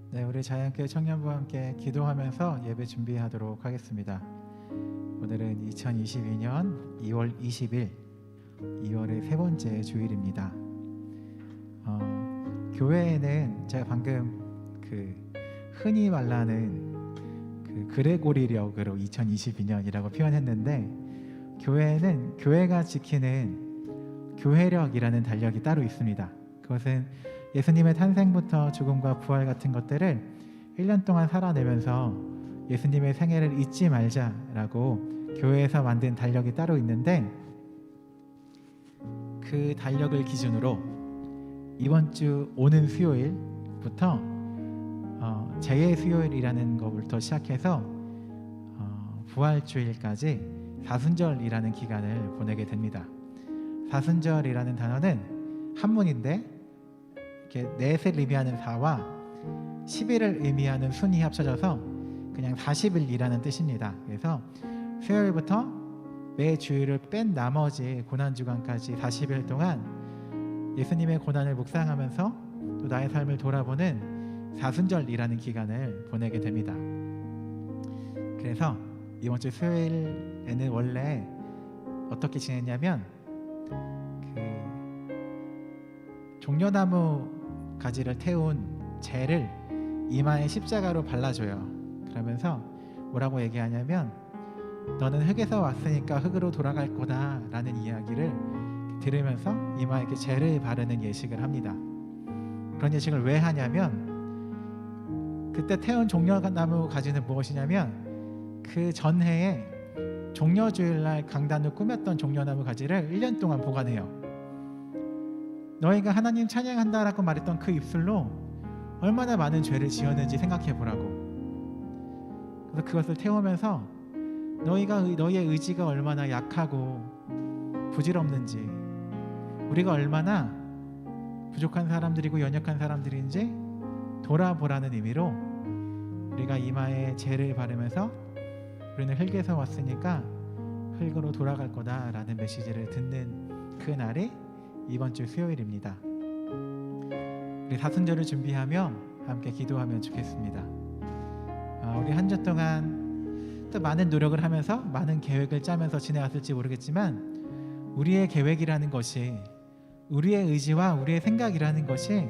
네, 우리 자연교회 청년부와 함께 기도하면서 예배 준비하도록 하겠습니다. 오늘은 2022년 2월 20일 2월의 세 번째 주일입니다. 교회에는 제가 방금 흔히 말하는 그레고리력으로 2022년이라고 표현했는데, 교회에는 교회가 지키는 교회력이라는 달력이 따로 있습니다. 그것은 예수님의 탄생부터 죽음과 부활 같은 것들을 1년 동안 살아내면서 예수님의 생애를 잊지 말자라고 교회에서 만든 달력이 따로 있는데, 그 달력을 기준으로 이번 주 오는 수요일부터 제의 수요일이라는 것부터 시작해서 부활주일까지 사순절이라는 기간을 보내게 됩니다. 사순절이라는 단어는 한문인데 이렇게 넷을 의미하는 4와 10일을 의미하는 순이 합쳐져서 그냥 40일이라는 뜻입니다. 그래서 수요일부터 매 주일을 뺀 나머지 고난주간까지 40일 동안 예수님의 고난을 묵상하면서 또 나의 삶을 돌아보는 사순절이라는 기간을 보내게 됩니다. 그래서 이번 주 수요일에는 원래 어떻게 지냈냐면 종려나무 가지를 태운 재를 이마에 십자가로 발라줘요. 그러면서 뭐라고 얘기하냐면, 너는 흙에서 왔으니까 흙으로 돌아갈 거다 라는 이야기를 들으면서 이마에 이렇게 재를 바르는 예식을 합니다. 그런 예식을 왜 하냐면, 그때 태운 종려나무 가지는 무엇이냐면, 그 전해에 종려주일날 강단을 꾸몄던 종려나무 가지를 1년 동안 보관해요. 너희가 하나님 찬양한다라고 말했던 그 입술로 얼마나 많은 죄를 지었는지 생각해 보라고. 그래서 그것을 태우면서 너희의 의지가 얼마나 약하고 부질없는지, 우리가 얼마나 부족한 사람들이고 연약한 사람들인지 돌아보라는 의미로 우리가 이마에 재를 바르면서 우리는 흙에서 왔으니까 흙으로 돌아갈 거다라는 메시지를 듣는 그 날이 이번 주 수요일입니다. 우리 사순절을 준비하며 함께 기도하면 좋겠습니다. 우리 한 주 동안 또 많은 노력을 하면서 많은 계획을 짜면서 지내왔을지 모르겠지만, 우리의 계획이라는 것이, 우리의 의지와 우리의 생각이라는 것이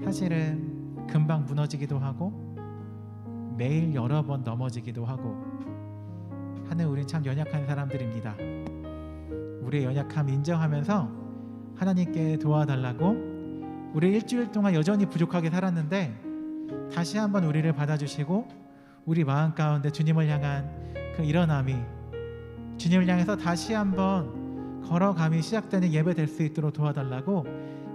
사실은 금방 무너지기도 하고 매일 여러 번 넘어지기도 하고 하는 우린 참 연약한 사람들입니다. 우리의 연약함 인정하면서 하나님께 도와달라고, 우리 일주일 동안 여전히 부족하게 살았는데 다시 한번 우리를 받아주시고 우리 마음 가운데 주님을 향한 그 일어남이, 주님을 향해서 다시 한번 걸어감이 시작되는 예배 될 수 있도록 도와달라고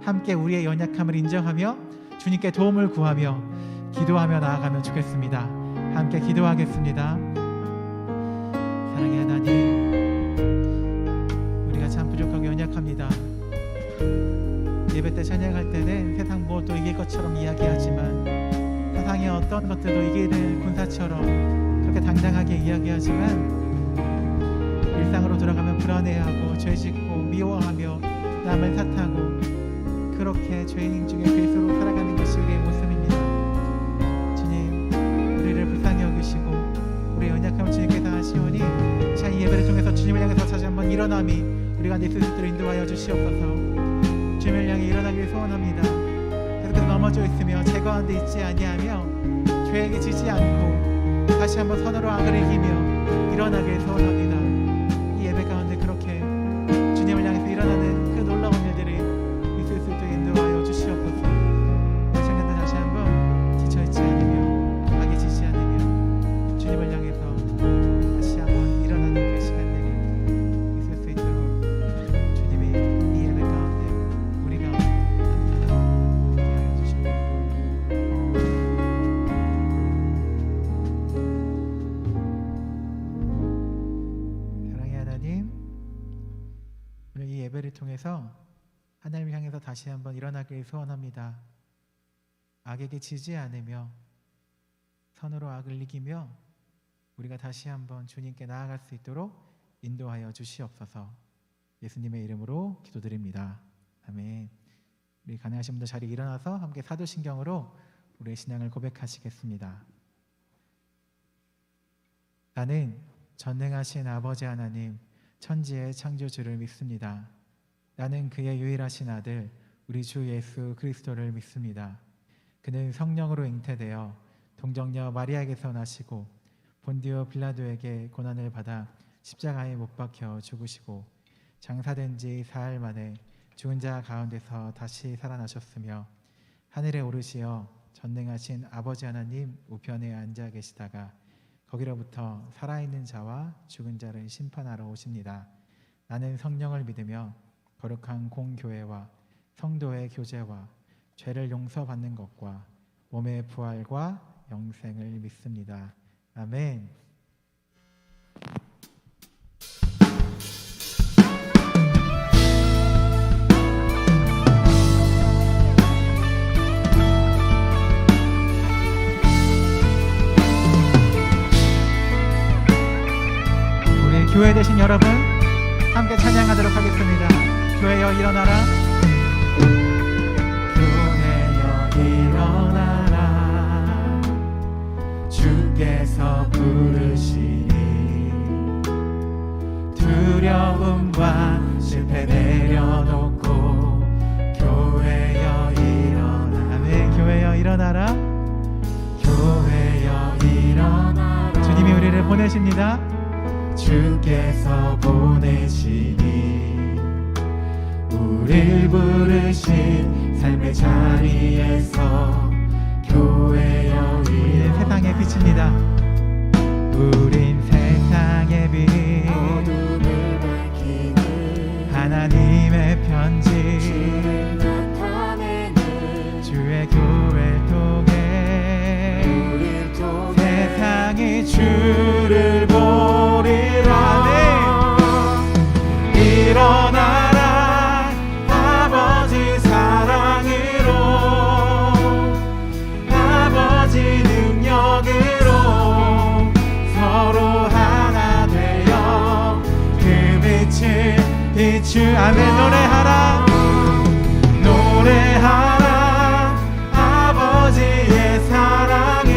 함께 우리의 연약함을 인정하며 주님께 도움을 구하며 기도하며 나아가면 좋겠습니다. 함께 기도하겠습니다. 사랑의 하나님, 우리가 참 부족하고 연약합니다. 예배 때 찬양할 때는 세상 무엇도 이길 것처럼 이야기하지만, 세상의 어떤 것들도 이기는 군사처럼 그렇게 당당하게 이야기하지만, 일상으로 돌아가면 불안해하고 죄짓고 미워하며 남을 탓하고 그렇게 죄인 중에 괴수로 살아가는 것이 우리의 모습입니다. 주님, 우리를 불쌍히 여기시고 우리의 연약함을 주님께서 아시오니 자, 이 예배를 통해서 주님을 향해서 다시 한번 일어남이 우리가 내 스스로 인도하여 주시옵소서. 주님을 향해 일어나길 소원합니다. 계속해서 넘어져 있으며 제 가운데 있지 아니하며 죄에게 지지 않고 다시 한번 선으로 악을 이기며 일어나길 소원합니다. 이 예배 가운데 그렇게 주님을 향해서 일어나는 그 놀라운 일들이 있을 수 있도록 인도하여 주시옵소서. 우리 청년들 다시 한번 지쳐있지 않으며 악에 지지 않으며 주님을 향해서 다시 한번 일어나는 그 시간들이 있을 수 있도록 주님이 이 예배 가운데 우리 가운데 하나님을 향해서 다시 한번 일어나길 소원합니다. 악에게 지지 않으며 선으로 악을 이기며 우리가 다시 한번 주님께 나아갈 수 있도록 인도하여 주시옵소서. 예수님의 이름으로 기도드립니다. 아멘. 우리 가능하신 분들 자리에 일어나서 함께 사도신경으로 우리의 신앙을 고백하시겠습니다. 나는 전능하신 아버지 하나님, 천지의 창조주를 믿습니다. 나는 그의 유일하신 아들 우리 주 예수 그리스도를 믿습니다. 그는 성령으로 잉태되어 동정녀 마리아에게서 나시고 본디오 빌라도에게 고난을 받아 십자가에 못 박혀 죽으시고 장사된 지 사흘 만에 죽은 자 가운데서 다시 살아나셨으며 하늘에 오르시어 전능하신 아버지 하나님 우편에 앉아 계시다가 거기로부터 살아있는 자와 죽은 자를 심판하러 오십니다. 나는 성령을 믿으며 거룩한 공교회와 성도의 교제와 죄를 용서받는 것과 몸의 부활과 영생을 믿습니다. 아멘. 우리 교회 되신 여러분 함께 찬양하도록 하겠습니다. 교회여 일어나라. 일어나라. 주께서 부르시니 두려움과 실패 내려놓고 교회여 일어나라. 네, 교회여 일어나라. 교회여 일어나라. 주님이 우리를 보내십니다. 주께서 보내시니 우릴 부르신 삶의 자리에서 교회여 우리는 세상의 빛입니다. 우린 세상의 빛 어둠을 밝히는 하나님의 편지 주를 나타내는 주의 교회를 통해 우릴 통해 세상이 주를 보리라. 네. 일어나라 아버지 사랑으로 아버지 능력으로 서로 하나 되어 그 빛을 비추. 아멘. 노래하라 노래하라 아버지의 사랑을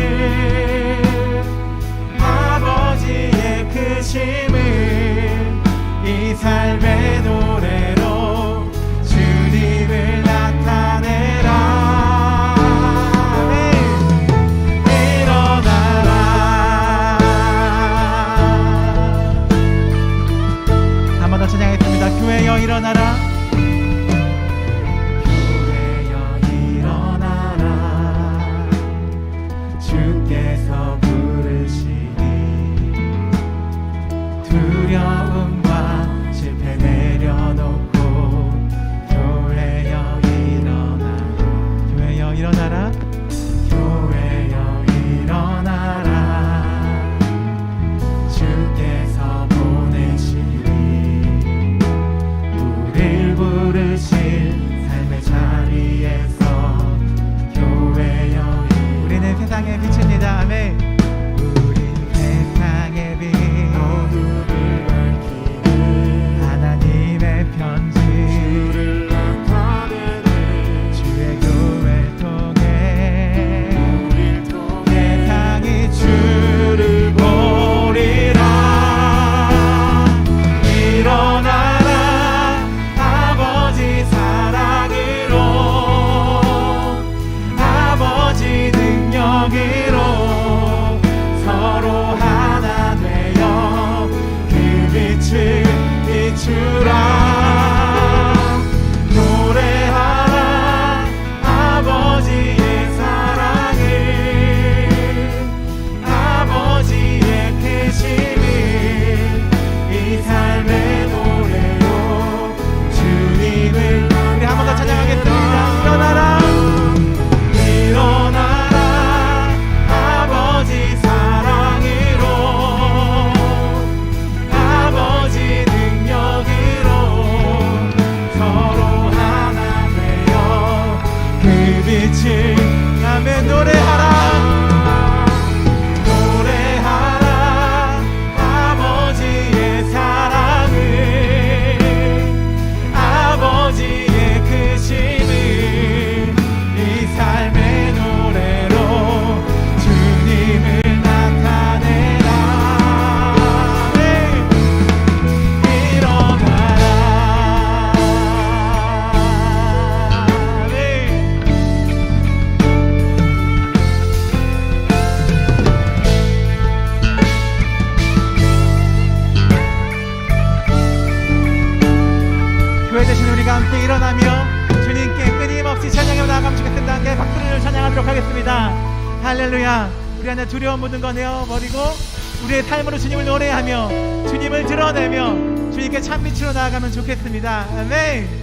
아버지의 크심을 이 삶의 노래로 주님을 나타내라. 네. 일어나라. 한 번 더 찬양하겠습니다. 교회여 일어나라. 함께 일어나며 주님께 끊임없이 찬양해 나아가면 좋겠습니다. 함께 박수를 찬양하도록 하겠습니다. 할렐루야. 우리 안에 두려운 모든 거 내어버리고 우리의 삶으로 주님을 노래하며 주님을 드러내며 주님께 참빛으로 나아가면 좋겠습니다. 아멘.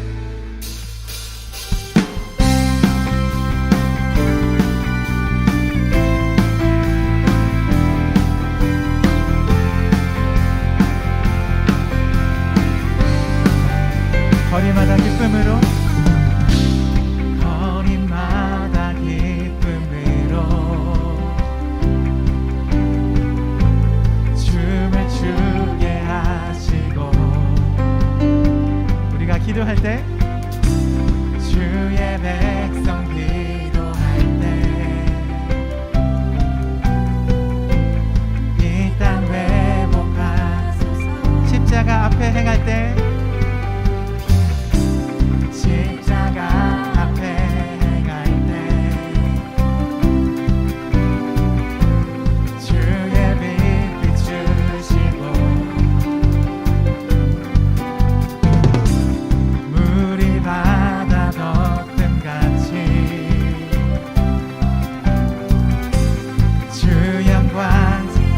거리마다 기쁨으로 거리마다 기쁨으로 춤을 추게 하시고 우리가 기도할 때 주의 백성 기도할 때 이 땅 회복하소서 십자가 앞에 행할 때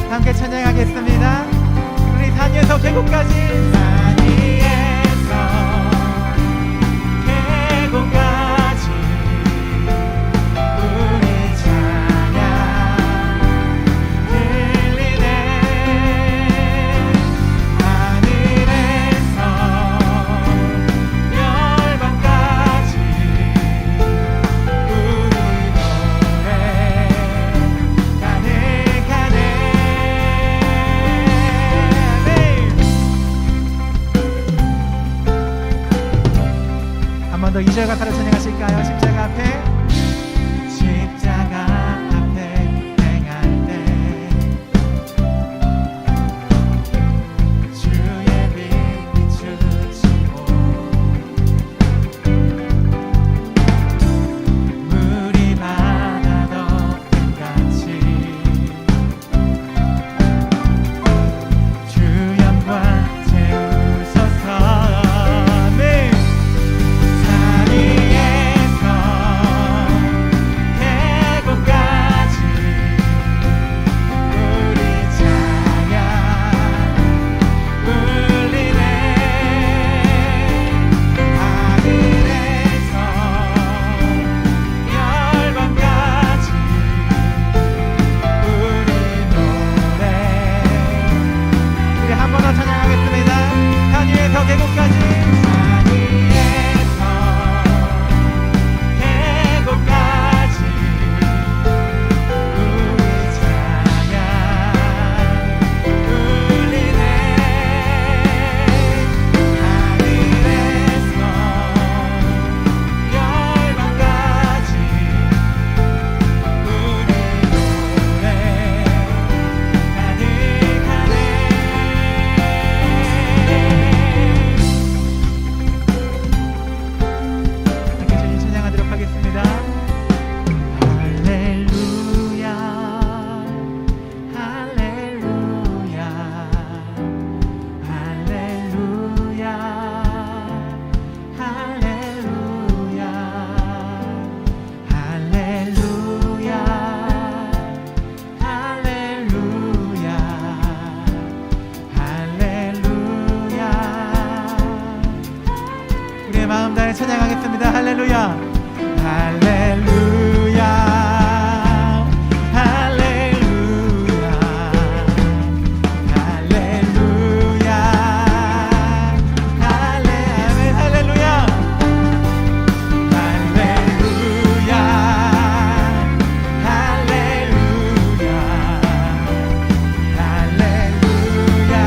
함께 찬양하겠습니다. 우리 산에서 계곡까지 산 위에서 계곡까지 우리 찬양 들리네. 하늘에서 열방까지 우리 노래 가득하네. 더 2절 가사를 찬양하실까요? 십자가 앞에 십자가 앞에 행할 때 주의 빛 비추시고 물이 바다 덮음같이 주 영광 채우소서. 마음 다해 찬양하겠습니다. 할렐루야 할렐루야 할렐루야 할렐루야 할렐루야 할렐루야 할렐루야 할렐루야 할렐루야.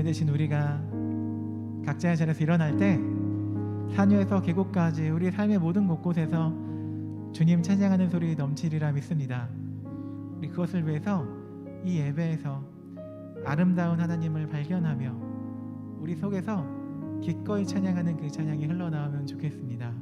예배드신 우리가 각자의 자리에서 일어날 때 산 위에서 계곡까지 우리 삶의 모든 곳곳에서 주님 찬양하는 소리 넘치리라 믿습니다. 우리 그것을 위해서 이 예배에서 아름다운 하나님을 발견하며 우리 속에서 기꺼이 찬양하는 그 찬양이 흘러나오면 좋겠습니다.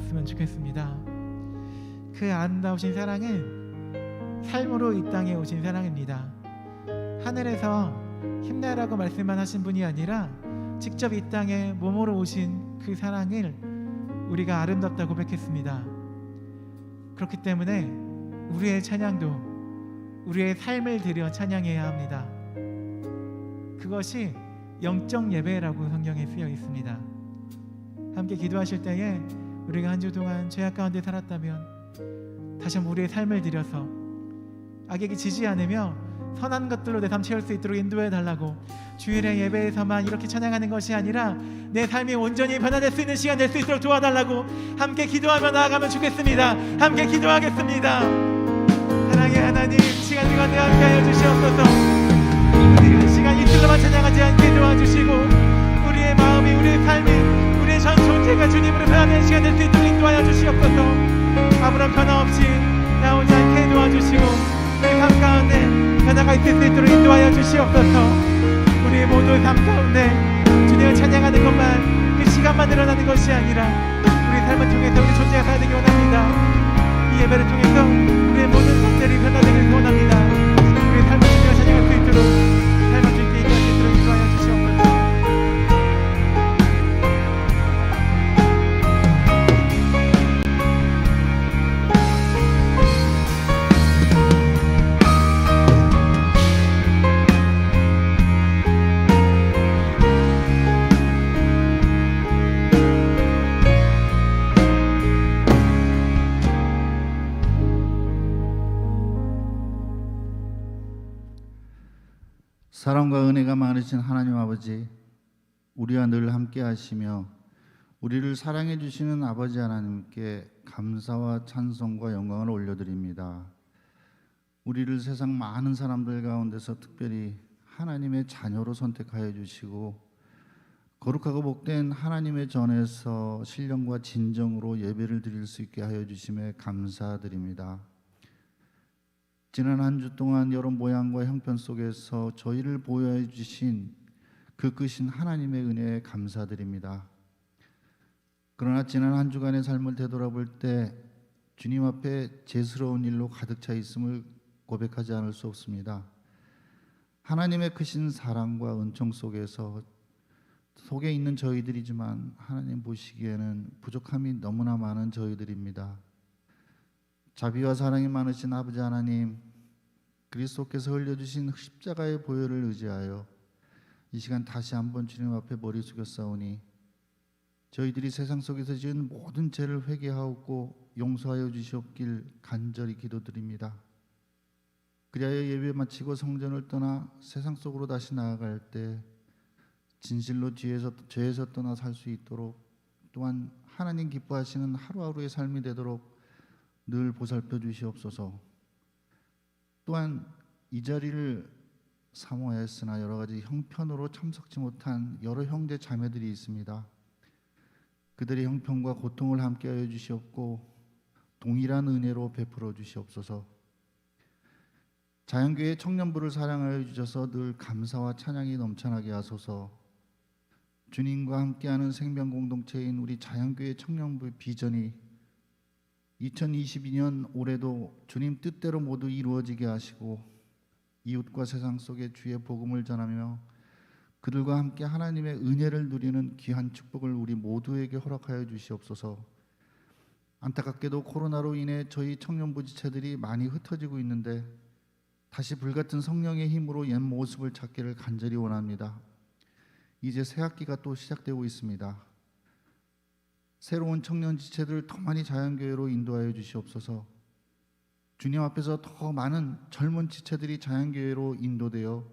알았으면 좋겠습니다. 그 아름다우신 사랑은 삶으로 이 땅에 오신 사랑입니다. 하늘에서 힘내라고 말씀만 하신 분이 아니라 직접 이 땅에 몸으로 오신 그 사랑을 우리가 아름답다 고백했습니다. 그렇기 때문에 우리의 찬양도 우리의 삶을 들여 찬양해야 합니다. 그것이 영적 예배라고 성경에 쓰여 있습니다. 함께 기도하실 때에 우리가 한 주 동안 죄악 가운데 살았다면 다시 한번 우리의 삶을 들여서 악에게 지지 않으며 선한 것들로 내 삶 채울 수 있도록 인도해 달라고, 주일의 예배에서만 이렇게 찬양하는 것이 아니라 내 삶이 온전히 변화될 수 있는 시간 될 수 있도록 도와달라고 함께 기도하며 나아가면 좋겠습니다. 함께 기도하겠습니다. 사랑의 하나님, 시간 가운데 함께하여 주시옵소서. 우리가 시간 이틀로만 찬양하지 않게 도와주시고 우리의 마음이, 우리의 삶이, 우리의 전 존재가 주님으로 변화되는 시간 될 수 있도록 인도하여 주시옵소서. 아무런 변화 없이 나오지 않게 도와주시고 우리 삶 가운데 변화가 있을 수 있도록 인도하여 주시옵소서. 우리 모두의 삶 가운데 주님을 찬양하는 것만, 그 시간만 늘어나는 것이 아니라 우리 삶을 통해서 우리 존재가 살아되기 원합니다. 이 예배를 통해서 우리의 모든 것들이 변화되길 원합니다. 우리 삶을 주님을 찬양할 수 있도록, 삶을 주님께 인도할 수 있도록 인도하여 주시옵소서. 사랑과 은혜가 많으신 하나님 아버지, 우리와 늘 함께 하시며 우리를 사랑해 주시는 아버지 하나님께 감사와 찬송과 영광을 올려드립니다. 우리를 세상 많은 사람들 가운데서 특별히 하나님의 자녀로 선택하여 주시고 거룩하고 복된 하나님의 전에서 신령과 진정으로 예배를 드릴 수 있게 하여 주심에 감사드립니다. 지난 한 주 동안 여러 모양과 형편 속에서 저희를 보호해 주신 그 크신 하나님의 은혜에 감사드립니다. 그러나 지난 한 주간의 삶을 되돌아볼 때 주님 앞에 죄스러운 일로 가득 차 있음을 고백하지 않을 수 없습니다. 하나님의 크신 사랑과 은총 속에 있는 저희들이지만 하나님 보시기에는 부족함이 너무나 많은 저희들입니다. 자비와 사랑이 많으신 아버지 하나님, 그리스도께서 흘려주신 십자가의 보혈을 의지하여 이 시간 다시 한번 주님 앞에 머리 숙였사오니 저희들이 세상 속에서 지은 모든 죄를 회개하옵고 용서하여 주시옵길 간절히 기도드립니다. 그리하여 예배 마치고 성전을 떠나 세상 속으로 다시 나아갈 때 진실로 죄에서 떠나 살 수 있도록, 또한 하나님 기뻐하시는 하루하루의 삶이 되도록 늘 보살펴 주시옵소서. 또한 이 자리를 사모하였으나 여러 가지 형편으로 참석지 못한 여러 형제 자매들이 있습니다. 그들의 형편과 고통을 함께하여 주시옵고 동일한 은혜로 베풀어 주시옵소서. 자연교회 청년부를 사랑하여 주셔서 늘 감사와 찬양이 넘쳐나게 하소서. 주님과 함께하는 생명 공동체인 우리 자연교회 청년부의 비전이 2022년 올해도 주님 뜻대로 모두 이루어지게 하시고 이웃과 세상 속에 주의 복음을 전하며 그들과 함께 하나님의 은혜를 누리는 귀한 축복을 우리 모두에게 허락하여 주시옵소서. 안타깝게도 코로나로 인해 저희 청년부 지체들이 많이 흩어지고 있는데 다시 불같은 성령의 힘으로 옛 모습을 찾기를 간절히 원합니다. 이제 새 학기가 또 시작되고 있습니다. 새로운 청년 지체들을 더 많이 자연교회로 인도하여 주시옵소서. 주님 앞에서 더 많은 젊은 지체들이 자연교회로 인도되어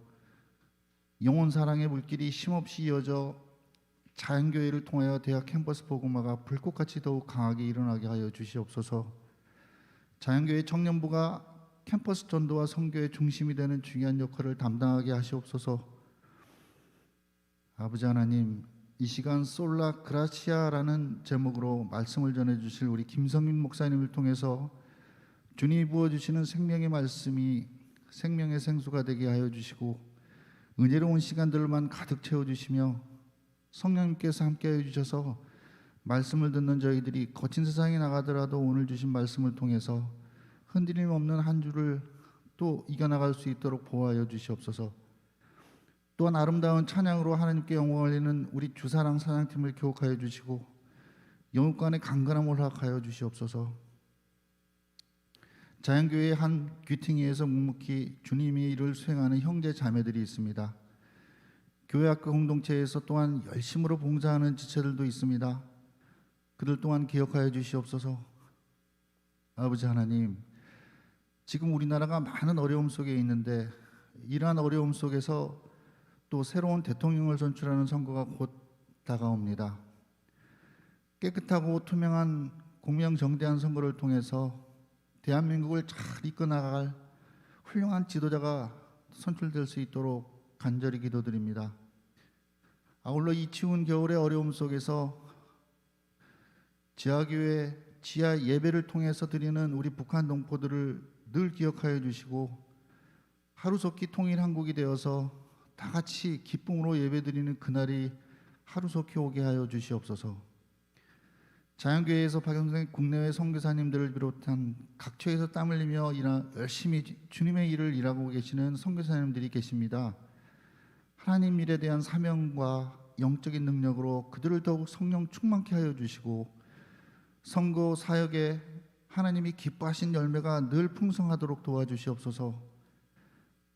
영혼사랑의 물길이 쉼없이 이어져 자연교회를 통하여 대학 캠퍼스 복음화가 불꽃같이 더욱 강하게 일어나게 하여 주시옵소서. 자연교회 청년부가 캠퍼스 전도와 선교의 중심이 되는 중요한 역할을 담당하게 하시옵소서. 아버지 하나님, 이 시간 솔라 그라시아라는 제목으로 말씀을 전해주실 우리 김성민 목사님을 통해서 주님이 부어주시는 생명의 말씀이 생명의 생수가 되게 하여 주시고 은혜로운 시간들만 가득 채워주시며 성령님께서 함께하여 주셔서 말씀을 듣는 저희들이 거친 세상에 나가더라도 오늘 주신 말씀을 통해서 흔들림 없는 한 주를 또 이겨나갈 수 있도록 보호하여 주시옵소서. 또한 아름다운 찬양으로 하나님께 영광을 올리는 우리 주사랑 사랑팀을 교육하여 주시고 영육간의 강건함을 허락하여 주시옵소서. 자연교회의 한 귀퉁이에서 묵묵히 주님의 일을 수행하는 형제 자매들이 있습니다. 교회학교 공동체에서 또한 열심으로 봉사하는 지체들도 있습니다. 그들 또한 기억하여 주시옵소서. 아버지 하나님, 지금 우리나라가 많은 어려움 속에 있는데 이러한 어려움 속에서 또 새로운 대통령을 선출하는 선거가 곧 다가옵니다. 깨끗하고 투명한 공명정대한 선거를 통해서 대한민국을 잘 이끌어나갈 훌륭한 지도자가 선출될 수 있도록 간절히 기도드립니다. 아울러 이 추운 겨울의 어려움 속에서 지하교회 지하 예배를 통해서 드리는 우리 북한 동포들을 늘 기억하여 주시고 하루속히 통일 한국이 되어서 다 같이 기쁨으로 예배드리는 그날이 하루속히 오게 하여 주시옵소서. 자연교회에서 박영생 국내외 선교사님들을 비롯한 각처에서 땀 흘리며 열심히 주님의 일을 일하고 계시는 선교사님들이 계십니다. 하나님 일에 대한 사명과 영적인 능력으로 그들을 더욱 성령 충만케 하여 주시고 선교 사역에 하나님이 기뻐하신 열매가 늘 풍성하도록 도와주시옵소서.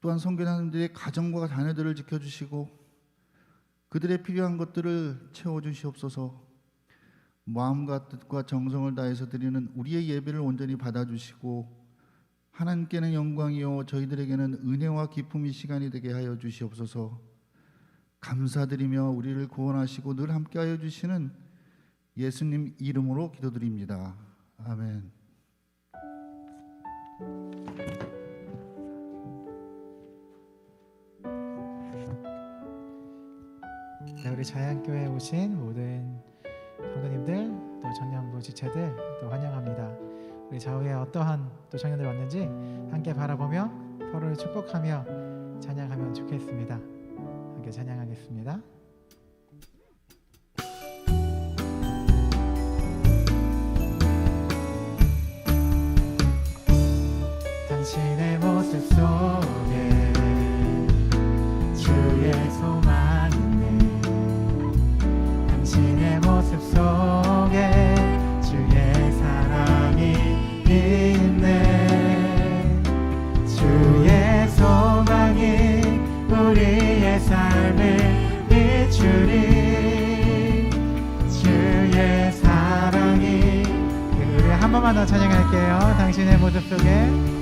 또한 선교사님들의 가정과 자녀들을 지켜주시고 그들의 필요한 것들을 채워주시옵소서. 마음과 뜻과 정성을 다해서 드리는 우리의 예배를 온전히 받아주시고 하나님께는 영광이요 저희들에게는 은혜와 기쁨이 시간이 되게 하여 주시옵소서. 감사드리며 우리를 구원하시고 늘 함께하여 주시는 예수님 이름으로 기도드립니다. 아멘. 네, 우리 자양교회에 오신 모든 성도님들 또 청년부 지체들 또 환영합니다. 우리 좌우에 어떠한 또 청년들 왔는지 함께 바라보며 서로를 축복하며 찬양하면 좋겠습니다. 함께 찬양하겠습니다. 당신의 모습 속에 주의 소망이 있네. 당신의 모습 속에 주의 사랑이 있네. 주의 소망이 우리의 삶을 비추니 주의 사랑이. 우리 한 번만 더 찬양할게요. 당신의 모습 속에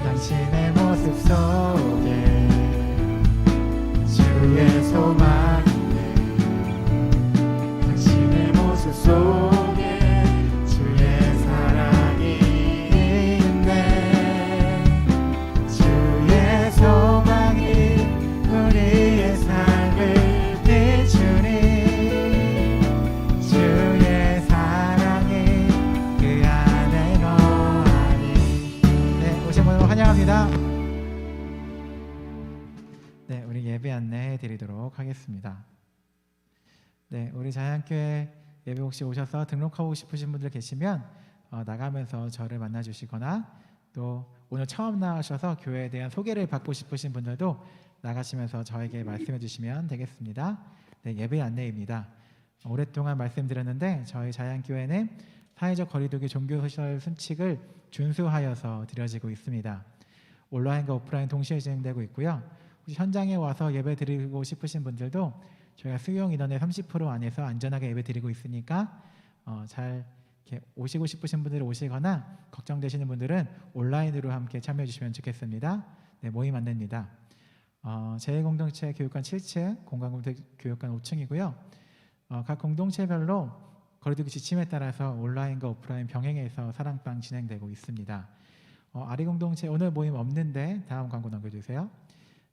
당신의 모습 속에 주의 소망이네. 당신의 모습 속에 주의 사랑이 있네. 주의 소망이 우리의 삶을 비추니 주의 사랑이 그 안에 거하니. 네, 오신 분을 환영합니다. 네, 우리 예배 안내해 드리도록 하겠습니다. 네, 우리 자양교회 예배 혹시 오셔서 등록하고 싶으신 분들 계시면 나가면서 저를 만나 주시거나 또 오늘 처음 나오셔서 교회에 대한 소개를 받고 싶으신 분들도 나가시면서 저에게 말씀해 주시면 되겠습니다. 네, 예배 안내입니다. 오랫동안 말씀드렸는데 저희 자양교회는 사회적 거리두기 종교소셜 순칙을 준수하여서 드려지고 있습니다. 온라인과 오프라인 동시에 진행되고 있고요. 혹시 현장에 와서 예배 드리고 싶으신 분들도 저희가 수용 인원의 30% 안에서 안전하게 예배 드리고 있으니까 잘 이렇게 오시고 싶으신 분들이 오시거나 걱정되시는 분들은 온라인으로 함께 참여해 주시면 좋겠습니다. 네, 모임 안내입니다. 제1공동체 교육관 7층, 공간공동 교육관 5층이고요. 각 공동체별로 거리두기 지침에 따라서 온라인과 오프라인 병행해서 사랑방 진행되고 있습니다. 아리공동체 오늘 모임 없는데 다음 광고 넘겨주세요.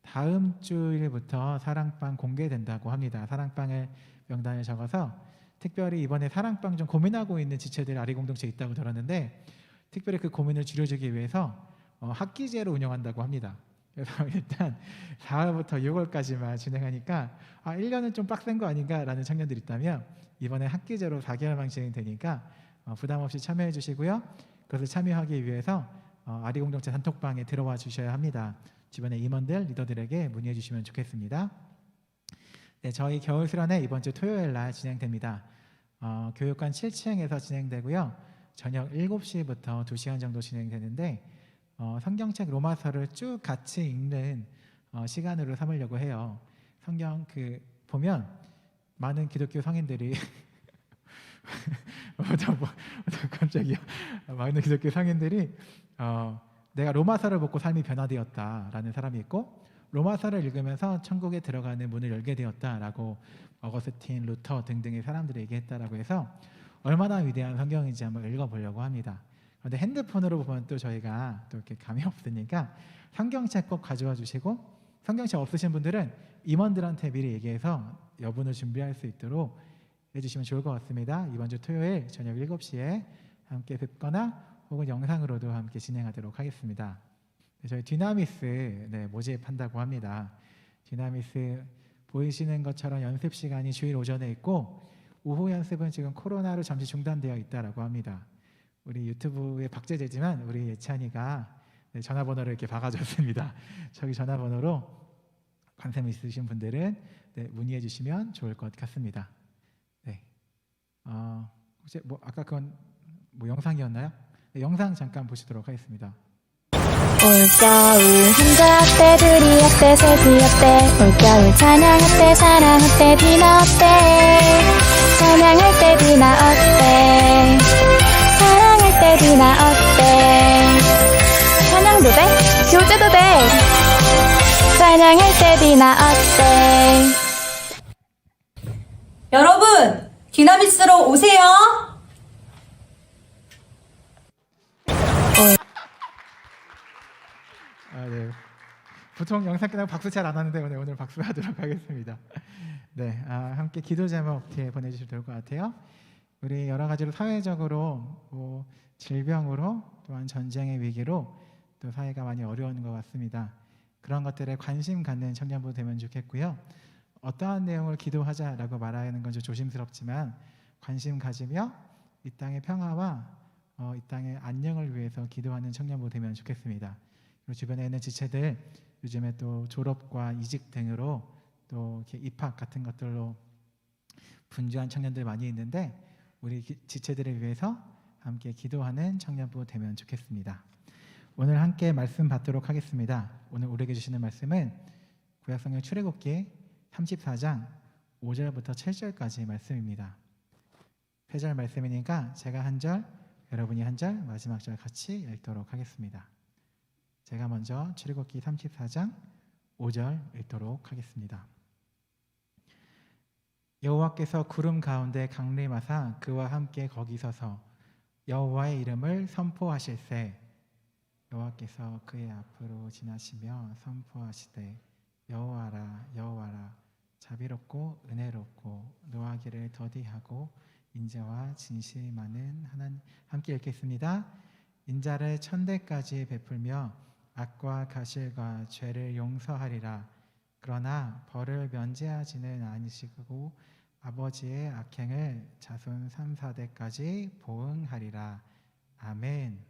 다음 주일부터 사랑방 공개된다고 합니다. 사랑방을 명단을 적어서 특별히 이번에 사랑방 좀 고민하고 있는 지체들 아리공동체에 있다고 들었는데 특별히 그 고민을 줄여주기 위해서 학기제로 운영한다고 합니다. 그래서 일단 4월부터 6월까지만 진행하니까 1년은 좀 빡센 거 아닌가라는 청년들이 있다면 이번에 학기제로 4개월만 진행되니까 부담 없이 참여해 주시고요. 그것을 참여하기 위해서 아리공동체 단톡방에 들어와 주셔야 합니다. 주변의 임원들, 리더들에게 문의해 주시면 좋겠습니다. 네, 저희 겨울 수련회 이번 주 토요일 날 진행됩니다. 교육관 7층에서 진행되고요. 저녁 7시부터 2시간 정도 진행되는데 성경책 로마서를 쭉 같이 읽는 시간으로 삼으려고 해요. 성경 보면 많은 기독교 성인들이 깜짝이야. 많은 기독교 성인들이 내가 로마서를 보고 삶이 변화되었다라는 사람이 있고 로마서를 읽으면서 천국에 들어가는 문을 열게 되었다라고 어거스틴, 루터 등등의 사람들이 얘기했다라고 해서 얼마나 위대한 성경인지 한번 읽어보려고 합니다. 그런데 핸드폰으로 보면 또 저희가 또 이렇게 감이 없으니까 성경책 꼭 가져와 주시고 성경책 없으신 분들은 임원들한테 미리 얘기해서 여분을 준비할 수 있도록 해주시면 좋을 것 같습니다. 이번 주 토요일 저녁 7시에 함께 듣거나 혹은 영상으로도 함께 진행하도록 하겠습니다. 저희 디나미스 모집한다고 합니다. 디나미스 보이시는 것처럼 연습 시간이 주일 오전에 있고 오후 연습은 지금 코로나로 잠시 중단되어 있다라고 합니다. 우리 유튜브에 박제되지만 우리 예찬이가 전화번호를 이렇게 박아줬습니다. 저기 전화번호로 관심 있으신 분들은 문의해 주시면 좋을 것 같습니다. 네. 혹시 아까 그건 영상이었나요? 네, 영상 잠깐 보시도록 하겠습니다. 올겨울 현자학대, 드리학대, 세기학대, 올겨울 찬양학대, 사랑학대, 디나 어때? 찬양할 때 디나 어때? 사랑할 때 디나 어때? 찬양도 돼? 교제도 돼! 찬양할 때 디나 어때? 여러분, 디나미스로 오세요! 네. 보통 영상 끝나고 박수 잘 안 하는데 오늘 박수 하도록 하겠습니다. 네, 함께 기도 제목 뒤에 보내주시면 될 것 같아요. 우리 여러 가지로 사회적으로 질병으로 또한 전쟁의 위기로 또 사회가 많이 어려운 것 같습니다. 그런 것들에 관심 갖는 청년부 되면 좋겠고요. 어떠한 내용을 기도하자라고 말하는 건 좀 조심스럽지만 관심 가지며 이 땅의 평화와 이 땅의 안녕을 위해서 기도하는 청년부 되면 좋겠습니다. 그리고 주변에 있는 지체들 요즘에 또 졸업과 이직 등으로 또 이렇게 입학 같은 것들로 분주한 청년들 많이 있는데 우리 지체들을 위해서 함께 기도하는 청년부 되면 좋겠습니다. 오늘 함께 말씀 받도록 하겠습니다. 오늘 우리에게 주시는 말씀은 구약성경 출애굽기 34장 5절부터 7절까지 말씀입니다. 패절 말씀이니까 제가 한 절, 여러분이 한 절, 마지막 절 같이 읽도록 하겠습니다. 제가 먼저 출애굽기 34장 5절 읽도록 하겠습니다. 여호와께서 구름 가운데 강림하사 그와 함께 거기 서서 여호와의 이름을 선포하실세 여호와께서 그의 앞으로 지나시며 선포하시되 여호와라 여호와라 자비롭고 은혜롭고 노하기를 더디하고 인자와 진실이 많은 하나님. 함께 읽겠습니다. 인자를 천대까지 베풀며 악과 가실과 죄를 용서하리라. 그러나 벌을 면제하지는 아니시고 아버지의 악행을 자손 3, 4대까지 보응하리라. 아멘.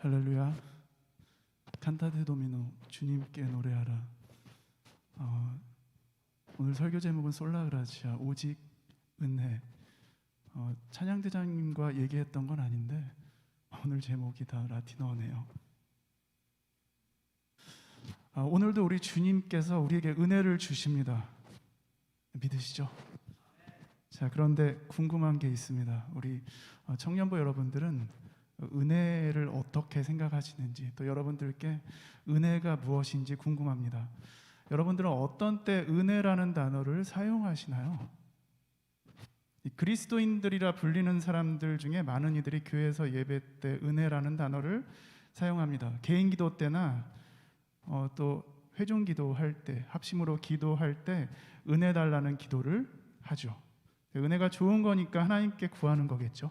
할렐루야. 칸타테 도미노, 주님께 노래하라. 오늘 설교 제목은 솔라그라치아, 오직 은혜. 찬양대장님과 얘기했던 건 아닌데 오늘 제목이 다 라틴어네요. 오늘도 우리 주님께서 우리에게 은혜를 주십니다. 믿으시죠? 자, 그런데 궁금한 게 있습니다. 우리 청년부 여러분들은 은혜를 어떻게 생각하시는지, 또 여러분들께 은혜가 무엇인지 궁금합니다. 여러분들은 어떤 때 은혜라는 단어를 사용하시나요? 이 그리스도인들이라 불리는 사람들 중에 많은 이들이 교회에서 예배 때 은혜라는 단어를 사용합니다. 개인 기도 때나 또 회중 기도할 때, 합심으로 기도할 때 은혜 달라는 기도를 하죠. 은혜가 좋은 거니까 하나님께 구하는 거겠죠.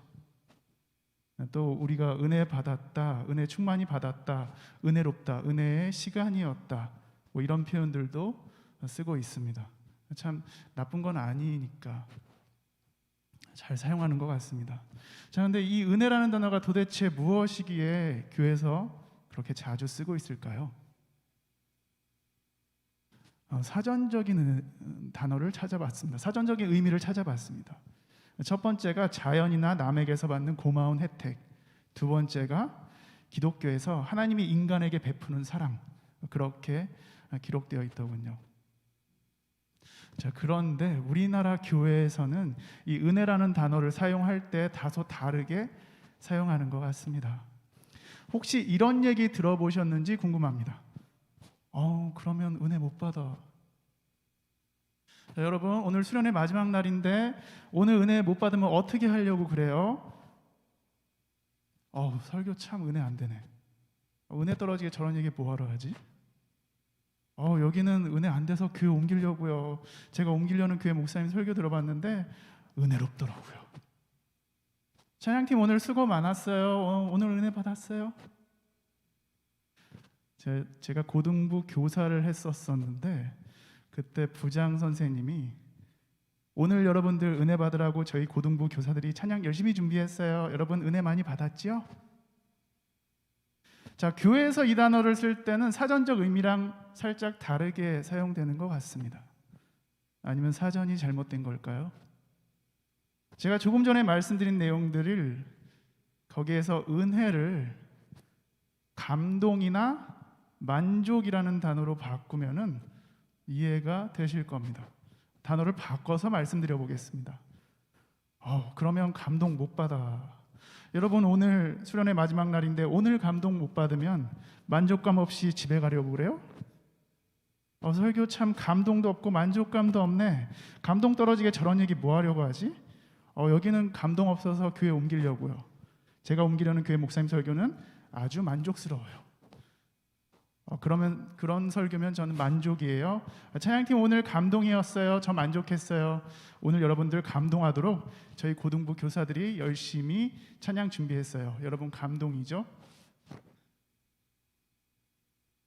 또 우리가 은혜 받았다, 은혜 충만히 받았다, 은혜롭다, 은혜의 시간이었다, 뭐 이런 표현들도 쓰고 있습니다. 참 나쁜 건 아니니까 잘 사용하는 것 같습니다. 자, 그런데 이 은혜라는 단어가 도대체 무엇이기에 교회에서 그렇게 자주 쓰고 있을까요? 사전적인 단어를 찾아봤습니다. 사전적인 의미를 찾아봤습니다. 첫 번째가 자연이나 남에게서 받는 고마운 혜택, 두 번째가 기독교에서 하나님이 인간에게 베푸는 사랑, 그렇게 기록되어 있더군요. 자, 그런데 우리나라 교회에서는 이 은혜라는 단어를 사용할 때 다소 다르게 사용하는 것 같습니다. 혹시 이런 얘기 들어보셨는지 궁금합니다. 그러면 은혜 못 받아. 자, 여러분, 오늘 수련의 마지막 날인데 오늘 은혜 못 받으면 어떻게 하려고 그래요? 설교 참 은혜 안 되네. 은혜 떨어지게 저런 얘기 뭐하러 하지? 여기는 은혜 안 돼서 교회 옮기려고요. 제가 옮기려는 교회 목사님 설교 들어봤는데 은혜롭더라고요. 찬양팀 오늘 수고 많았어요. 오늘 은혜 받았어요? 제가 고등부 교사를 했었었는데 그때 부장 선생님이 오늘 여러분들 은혜 받으라고 저희 고등부 교사들이 찬양 열심히 준비했어요. 여러분 은혜 많이 받았지요? 자, 교회에서 이 단어를 쓸 때는 사전적 의미랑 살짝 다르게 사용되는 것 같습니다. 아니면 사전이 잘못된 걸까요? 제가 조금 전에 말씀드린 내용들을 거기에서 은혜를 감동이나 만족이라는 단어로 바꾸면은 이해가 되실 겁니다. 단어를 바꿔서 말씀드려 보겠습니다. 그러면 감동 못 받아. 여러분, 오늘 수련의 마지막 날인데 오늘 감동 못 받으면 만족감 없이 집에 가려고 그래요? 설교 참 감동도 없고 만족감도 없네. 감동 떨어지게 저런 얘기 뭐 하려고 하지? 여기는 감동 없어서 교회 옮기려고요. 제가 옮기려는 교회 목사님 설교는 아주 만족스러워요. 그러면 그런 설교면 저는 만족이에요. 찬양팀 오늘 감동이었어요. 저 만족했어요. 오늘 여러분들 감동하도록 저희 고등부 교사들이 열심히 찬양 준비했어요. 여러분 감동이죠?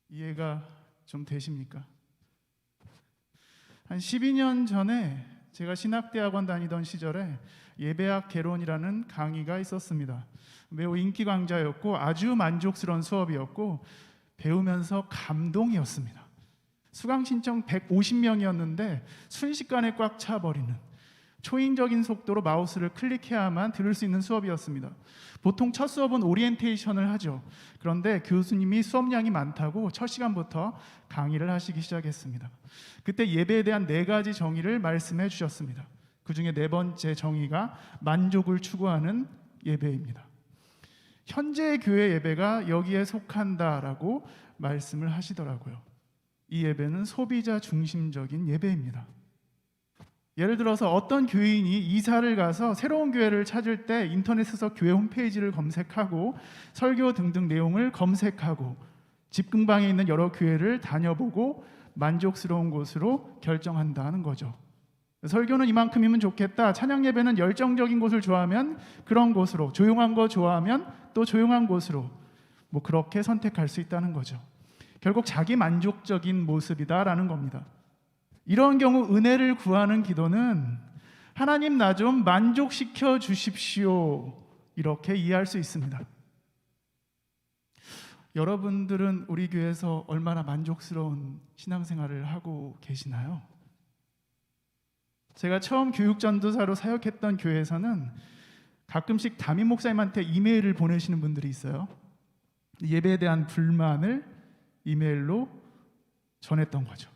이해가 좀 되십니까? 한 12년 전에 제가 신학대학원 다니던 시절에 예배학 개론이라는 강의가 있었습니다. 매우 인기 강좌였고 아주 만족스러운 수업이었고 배우면서 감동이었습니다. 수강 신청 150명이었는데 순식간에 꽉 차버리는 초인적인 속도로 마우스를 클릭해야만 들을 수 있는 수업이었습니다. 보통 첫 수업은 오리엔테이션을 하죠. 그런데 교수님이 수업량이 많다고 첫 시간부터 강의를 하시기 시작했습니다. 그때 예배에 대한 4가지 정의를 말씀해 주셨습니다. 그 중에 4번째 정의가 만족을 추구하는 예배입니다. 현재의 교회 예배가 여기에 속한다라고 말씀을 하시더라고요. 이 예배는 소비자 중심적인 예배입니다. 예를 들어서 어떤 교인이 이사를 가서 새로운 교회를 찾을 때 인터넷에서 교회 홈페이지를 검색하고 설교 등등 내용을 검색하고 집 근방에 있는 여러 교회를 다녀보고 만족스러운 곳으로 결정한다는 거죠. 설교는 이만큼이면 좋겠다. 찬양 예배는 열정적인 곳을 좋아하면 그런 곳으로, 조용한 거 좋아하면 또 조용한 곳으로 뭐 그렇게 선택할 수 있다는 거죠. 결국 자기 만족적인 모습이다라는 겁니다. 이런 경우 은혜를 구하는 기도는 하나님 나 좀 만족시켜 주십시오 이렇게 이해할 수 있습니다. 여러분들은 우리 교회에서 얼마나 만족스러운 신앙생활을 하고 계시나요? 제가 처음 교육전도사로 사역했던 교회에서는 가끔씩 담임 목사님한테 이메일을 보내시는 분들이 있어요. 예배에 대한 불만을 이메일로 전했던 거죠.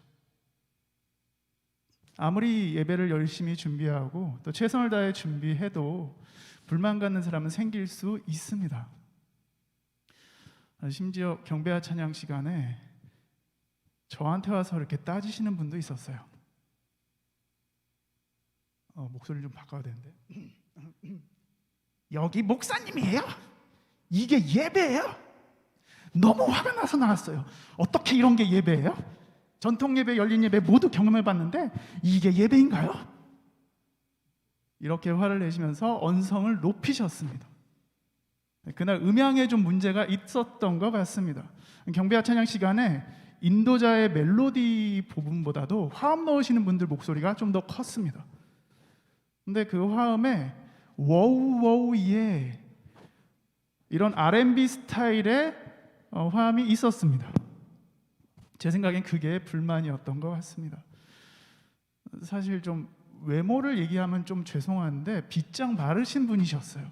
아무리 예배를 열심히 준비하고 또 최선을 다해 준비해도 불만 갖는 사람은 생길 수 있습니다. 심지어 경배와 찬양 시간에 저한테 와서 이렇게 따지시는 분도 있었어요. 목소리를 좀 바꿔야 되는데. 여기 목사님이에요? 이게 예배예요? 너무 화가 나서 나왔어요. 어떻게 이런 게 예배예요? 전통 예배, 열린 예배 모두 경험해 봤는데 이게 예배인가요? 이렇게 화를 내시면서 언성을 높이셨습니다. 그날 음향에 좀 문제가 있었던 것 같습니다. 경배와 찬양 시간에 인도자의 멜로디 부분보다도 화음 넣으시는 분들 목소리가 좀 더 컸습니다. 근데 그 화음에 워우 워우 예 이런 R&B 스타일의 화음이 있었습니다. 제 생각엔 그게 불만이었던 것 같습니다. 사실 좀 외모를 얘기하면 좀 죄송한데 빗장 마르신 분이셨어요.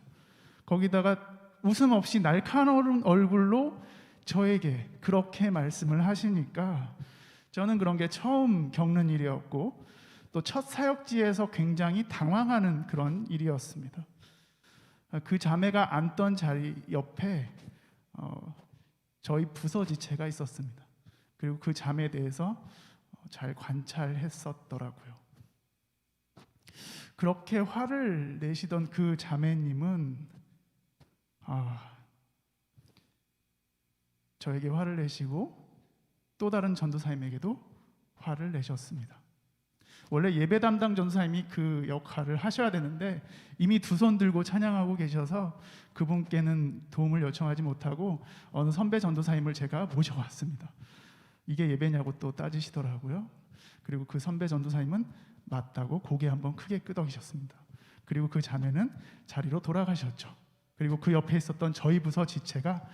거기다가 웃음 없이 날카로운 얼굴로 저에게 그렇게 말씀을 하시니까 저는 그런 게 처음 겪는 일이었고 또 첫 사역지에서 굉장히 당황하는 그런 일이었습니다. 그 자매가 앉던 자리 옆에 저희 부서 지체가 있었습니다. 그리고 그 자매에 대해서 잘 관찰했었더라고요. 그렇게 화를 내시던 그 자매님은 저에게 화를 내시고 또 다른 전도사님에게도 화를 내셨습니다. 원래 예배 담당 전도사님이 그 역할을 하셔야 되는데 이미 두 손 들고 찬양하고 계셔서 그분께는 도움을 요청하지 못하고 어느 선배 전도사님을 제가 모셔왔습니다. 이게 예배냐고 또 따지시더라고요. 그리고 그 선배 전도사님은 맞다고 고개 한번 크게 끄덕이셨습니다. 그리고 그 자매는 자리로 돌아가셨죠. 그리고 그 옆에 있었던 저희 부서 지체가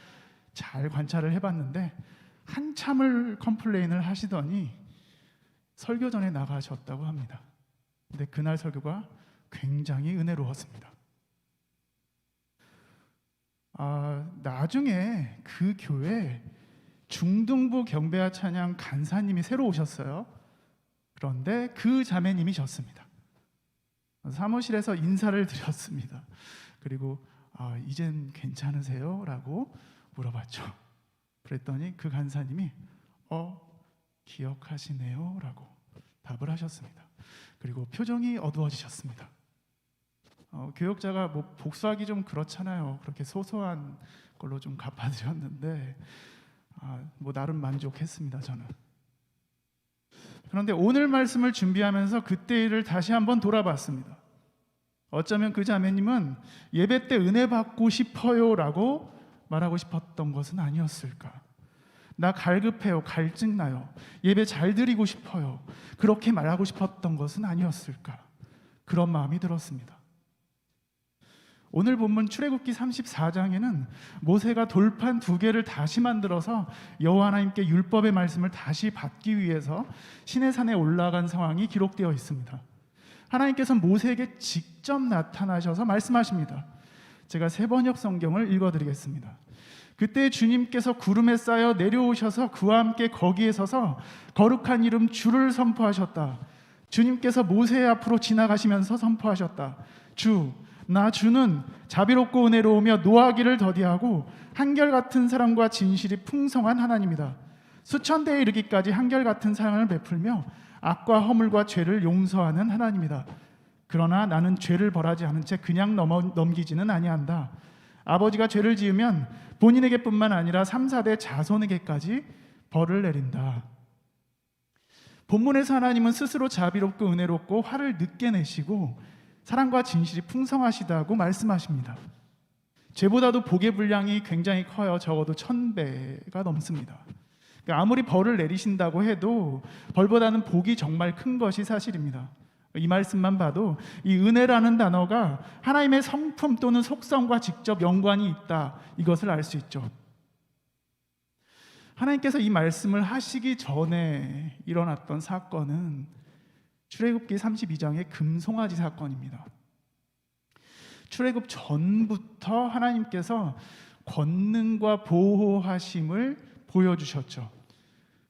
잘 관찰을 해봤는데 한참을 컴플레인을 하시더니 설교 전에 나가셨다고 합니다. 근데 그날 설교가 굉장히 은혜로웠습니다. 나중에 그 교회 중등부 경배와 찬양 간사님이 새로 오셨어요. 그런데 그 자매님이셨습니다. 사무실에서 인사를 드렸습니다. 그리고 이젠 괜찮으세요? 라고 물어봤죠. 그랬더니 그 간사님이 기억하시네요? 라고 답을 하셨습니다. 그리고 표정이 어두워지셨습니다. 교역자가 뭐 복수하기 좀 그렇잖아요. 그렇게 소소한 걸로 좀 갚아드렸는데 뭐 나름 만족했습니다. 저는. 그런데 오늘 말씀을 준비하면서 그때 일을 다시 한번 돌아봤습니다. 어쩌면 그 자매님은 예배 때 은혜 받고 싶어요 라고 말하고 싶었던 것은 아니었을까. 나 갈급해요, 갈증 나요, 예배 잘 드리고 싶어요, 그렇게 말하고 싶었던 것은 아니었을까. 그런 마음이 들었습니다. 오늘 본문 출애굽기 34장에는 모세가 돌판 2개를 다시 만들어서 여호와 하나님께 율법의 말씀을 다시 받기 위해서 시내산에 올라간 상황이 기록되어 있습니다. 하나님께서 모세에게 직접 나타나셔서 말씀하십니다. 제가 세번역 성경을 읽어드리겠습니다. 그때 주님께서 구름에 쌓여 내려오셔서 그와 함께 거기에 서서 거룩한 이름 주를 선포하셨다. 주님께서 모세 앞으로 지나가시면서 선포하셨다. 나 주는 자비롭고 은혜로우며 노하기를 더디하고 한결같은 사랑과 진실이 풍성한 하나님이다. 수천 대에 이르기까지 한결같은 사랑을 베풀며 악과 허물과 죄를 용서하는 하나님이다. 그러나 나는 죄를 벌하지 않은 채 그냥 넘기지는 아니한다. 아버지가 죄를 지으면 본인에게뿐만 아니라 3, 4대 자손에게까지 벌을 내린다. 본문에서 하나님은 스스로 자비롭고 은혜롭고 화를 늦게 내시고 사랑과 진실이 풍성하시다고 말씀하십니다. 죄보다도 복의 분량이 굉장히 커요. 적어도 1000배가 넘습니다. 그러니까 아무리 벌을 내리신다고 해도 벌보다는 복이 정말 큰 것이 사실입니다. 이 말씀만 봐도 이 은혜라는 단어가 하나님의 성품 또는 속성과 직접 연관이 있다, 이것을 알 수 있죠. 하나님께서 이 말씀을 하시기 전에 일어났던 사건은 출애굽기 32장의 금송아지 사건입니다. 출애굽 전부터 하나님께서 권능과 보호하심을 보여주셨죠.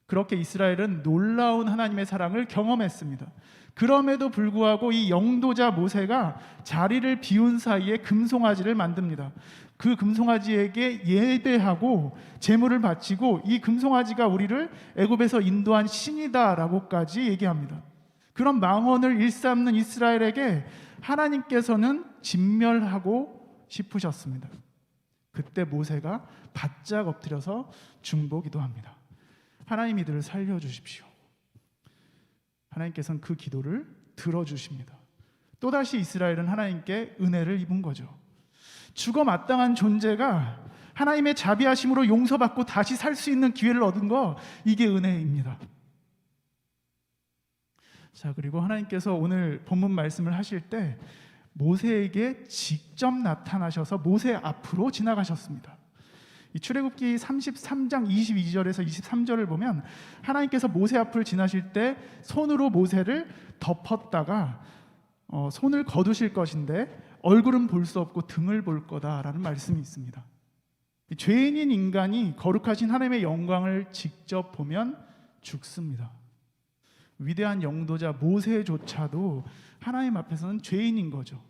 그렇게 이스라엘은 놀라운 하나님의 사랑을 경험했습니다. 그럼에도 불구하고 이 영도자 모세가 자리를 비운 사이에 금송아지를 만듭니다. 그 금송아지에게 예배하고 제물을 바치고 이 금송아지가 우리를 애굽에서 인도한 신이다라고까지 얘기합니다. 그런 망언을 일삼는 이스라엘에게 하나님께서는 진멸하고 싶으셨습니다. 그때 모세가 바짝 엎드려서 중보기도합니다. 하나님 이들을 살려주십시오. 하나님께서는 그 기도를 들어주십니다. 또다시 이스라엘은 하나님께 은혜를 입은 거죠. 죽어 마땅한 존재가 하나님의 자비하심으로 용서받고 다시 살 수 있는 기회를 얻은 거, 이게 은혜입니다. 자, 그리고 하나님께서 오늘 본문 말씀을 하실 때 모세에게 직접 나타나셔서 모세 앞으로 지나가셨습니다. 이 출애굽기 33장 22절에서 23절을 보면 하나님께서 모세 앞을 지나실 때 손으로 모세를 덮었다가 손을 거두실 것인데 얼굴은 볼 수 없고 등을 볼 거다라는 말씀이 있습니다. 죄인인 인간이 거룩하신 하나님의 영광을 직접 보면 죽습니다. 위대한 영도자 모세조차도 하나님 앞에서는 죄인인 거죠.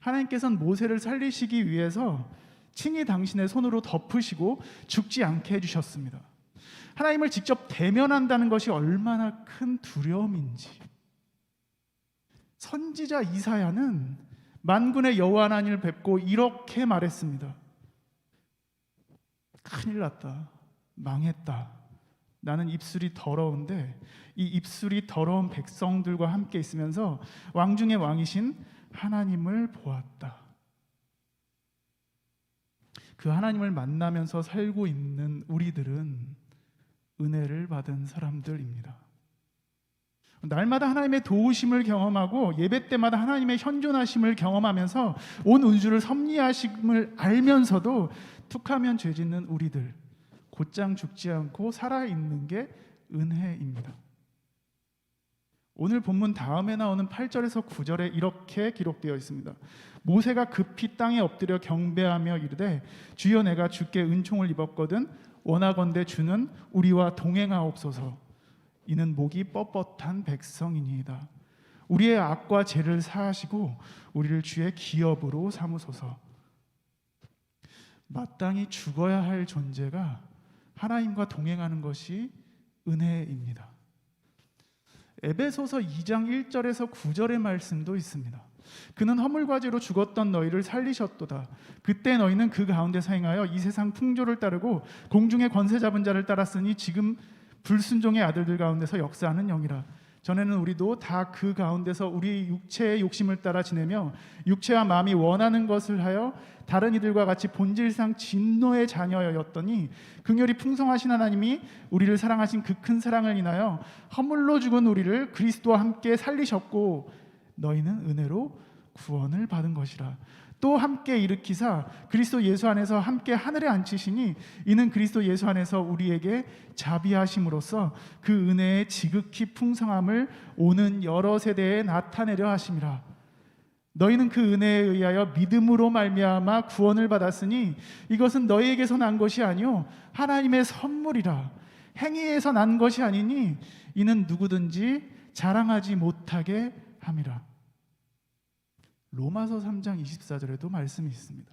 하나님께서는 모세를 살리시기 위해서 친히 당신의 손으로 덮으시고 죽지 않게 해주셨습니다. 하나님을 직접 대면한다는 것이 얼마나 큰 두려움인지. 선지자 이사야는 만군의 여호와 하나님을 뵙고 이렇게 말했습니다. 큰일 났다. 망했다. 나는 입술이 더러운데 이 입술이 더러운 백성들과 함께 있으면서 왕 중의 왕이신 하나님을 보았다. 그 하나님을 만나면서 살고 있는 우리들은 은혜를 받은 사람들입니다. 날마다 하나님의 도우심을 경험하고 예배 때마다 하나님의 현존하심을 경험하면서 온 우주를 섭리하심을 알면서도 툭하면 죄짓는 우리들, 곧장 죽지 않고 살아있는 게 은혜입니다. 오늘 본문 다음에 나오는 8절에서 9절에 이렇게 기록되어 있습니다. 모세가 급히 땅에 엎드려 경배하며 이르되 주여 내가 주께 은총을 입었거든 원하건대 주는 우리와 동행하옵소서. 이는 목이 뻣뻣한 백성이니이다. 우리의 악과 죄를 사하시고 우리를 주의 기업으로 삼으소서. 마땅히 죽어야 할 존재가 하나님과 동행하는 것이 은혜입니다. 에베소서 2장 1절에서 9절의 말씀도 있습니다. 그는 허물과제로 죽었던 너희를 살리셨도다. 그때 너희는 그 가운데서 행하여 이 세상 풍조를 따르고 공중의 권세 잡은 자를 따랐으니 지금 불순종의 아들들 가운데서 역사하는 영이라. 전에는 우리도 다 그 가운데서 우리 육체의 욕심을 따라 지내며 육체와 마음이 원하는 것을 하여 다른 이들과 같이 본질상 진노의 자녀였더니 긍휼이 풍성하신 하나님이 우리를 사랑하신 그 큰 사랑을 인하여 허물로 죽은 우리를 그리스도와 함께 살리셨고 너희는 은혜로 구원을 받은 것이라. 또 함께 일으키사 그리스도 예수 안에서 함께 하늘에 앉히시니 이는 그리스도 예수 안에서 우리에게 자비하심으로써 그 은혜의 지극히 풍성함을 오는 여러 세대에 나타내려 하심이라. 너희는 그 은혜에 의하여 믿음으로 말미암아 구원을 받았으니 이것은 너희에게서 난 것이 아니요 하나님의 선물이라. 행위에서 난 것이 아니니 이는 누구든지 자랑하지 못하게 함이라. 로마서 3장 24절에도 말씀이 있습니다.